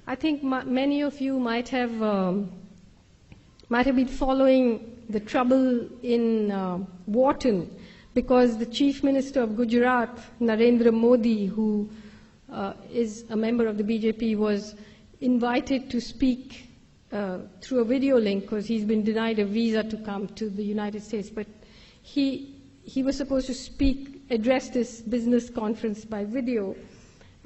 I think many of you might have been following the trouble in Wharton, because the Chief Minister of Gujarat, Narendra Modi, who is a member of the BJP, was invited to speak through a video link because he's been denied a visa to come to the United States. But he was supposed to address this business conference by video.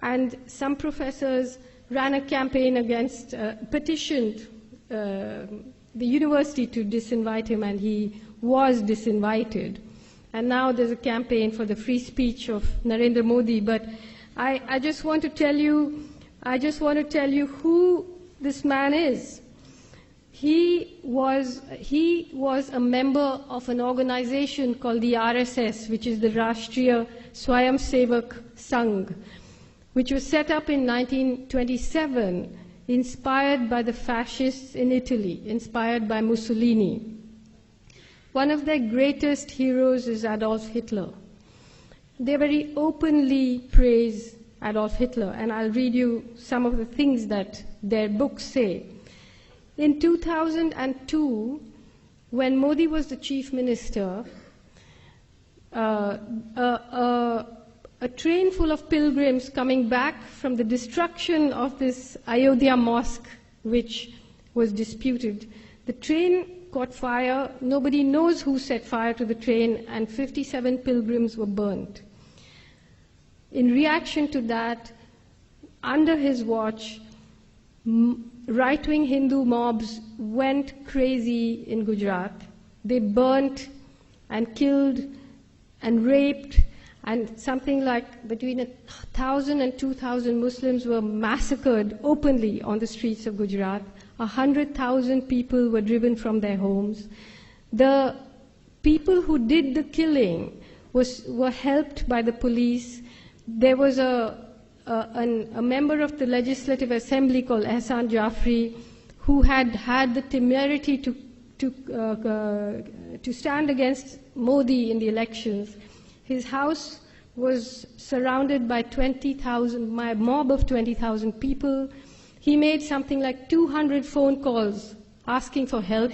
And some professors ran a campaign against, petitioned the university to disinvite him, and he was disinvited. And now there's a campaign for the free speech of Narendra Modi. But I just want to tell you who this man is. He was a member of an organization called the RSS, which is the Rashtriya Swayamsevak Sangh, which was set up in 1927, inspired by the fascists in Italy, inspired by Mussolini. One of their greatest heroes is Adolf Hitler. They very openly praise Adolf Hitler, and I'll read you some of the things that their books say. In 2002, when Modi was the chief minister, a train full of pilgrims coming back from the destruction of this Ayodhya mosque, which was disputed, the train caught fire. Nobody knows who set fire to the train, and 57 pilgrims were burnt. In reaction to that, under his watch, right-wing Hindu mobs went crazy in Gujarat. They burnt and killed and raped, and something like between 1,000 and 2,000 Muslims were massacred openly on the streets of Gujarat. 100,000 people were driven from their homes. The people who did the killing were helped by the police. There was a member of the Legislative Assembly called Ehsan Jafri, who had the temerity to stand against Modi in the elections. His house was surrounded by a mob of 20,000 people. He made something like 200 phone calls asking for help.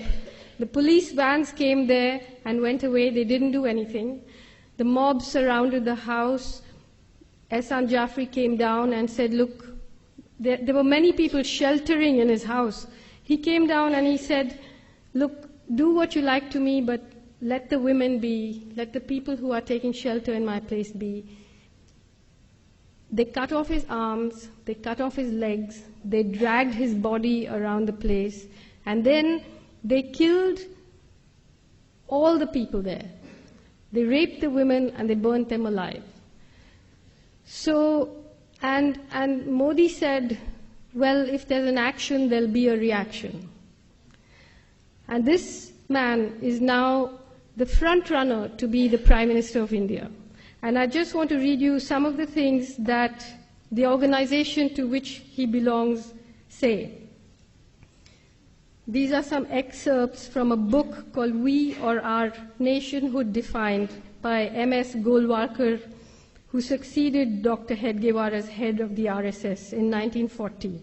The police vans came there and went away. They didn't do anything. The mob surrounded the house. Ehsan Jafri came down and said, look, there were many people sheltering in his house. He came down and he said, look, do what you like to me, but let the women be, let the people who are taking shelter in my place be. They cut off his arms, they cut off his legs, they dragged his body around the place, and then they killed all the people there. They raped the women and they burnt them alive. So, and Modi said, well, if there's an action, there'll be a reaction. And this man is now the front runner to be the Prime Minister of India. And I just want to read you some of the things that the organization to which he belongs say. These are some excerpts from a book called We or Our Nationhood Defined by M.S. Golwalkar, who succeeded Dr. Hedgewar as head of the RSS in 1940.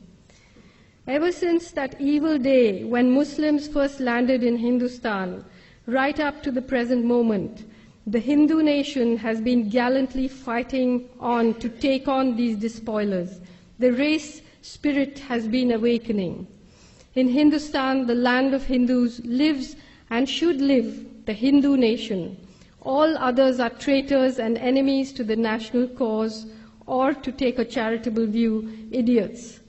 Ever since that evil day when Muslims first landed in Hindustan, right up to the present moment, the Hindu nation has been gallantly fighting on to take on these despoilers. The race spirit has been awakening. In Hindustan, the land of Hindus, lives and should live the Hindu nation. All others are traitors and enemies to the national cause, or, to take a charitable view, idiots.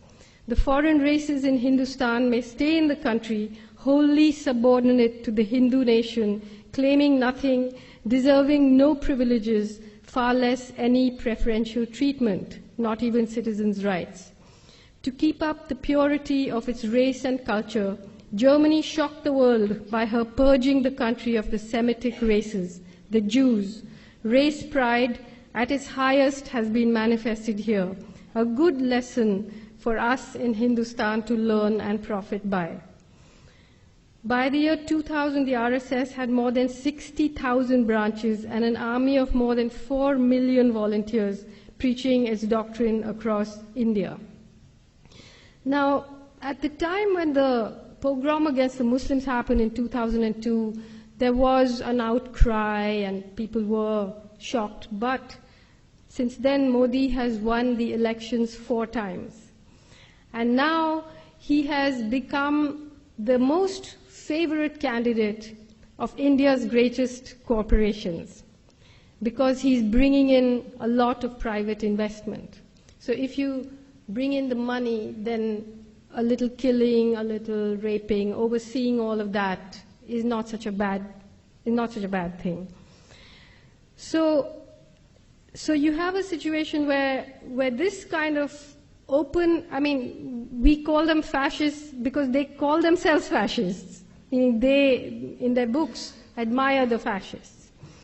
The foreign races in Hindustan may stay in the country, wholly subordinate to the Hindu nation, claiming nothing, deserving no privileges, far less any preferential treatment, not even citizens' rights. To keep up the purity of its race and culture, Germany shocked the world by her purging the country of the Semitic races, the Jews. Race pride at its highest has been manifested here, a good lesson for us in Hindustan to learn and profit by. By the year 2000, the RSS had more than 60,000 branches and an army of more than 4 million volunteers preaching its doctrine across India. Now, at the time when the pogrom against the Muslims happened in 2002, there was an outcry and people were shocked. But since then, Modi has won the elections 4 times. And now he has become the most favorite candidate of India's greatest corporations because he's bringing in a lot of private investment. So if you bring in the money, then a little killing, a little raping, overseeing all of that is not such a bad thing. So you have a situation where this kind of open, I mean, we call them fascists because they call themselves fascists. Meaning they, in their books, admire the fascists.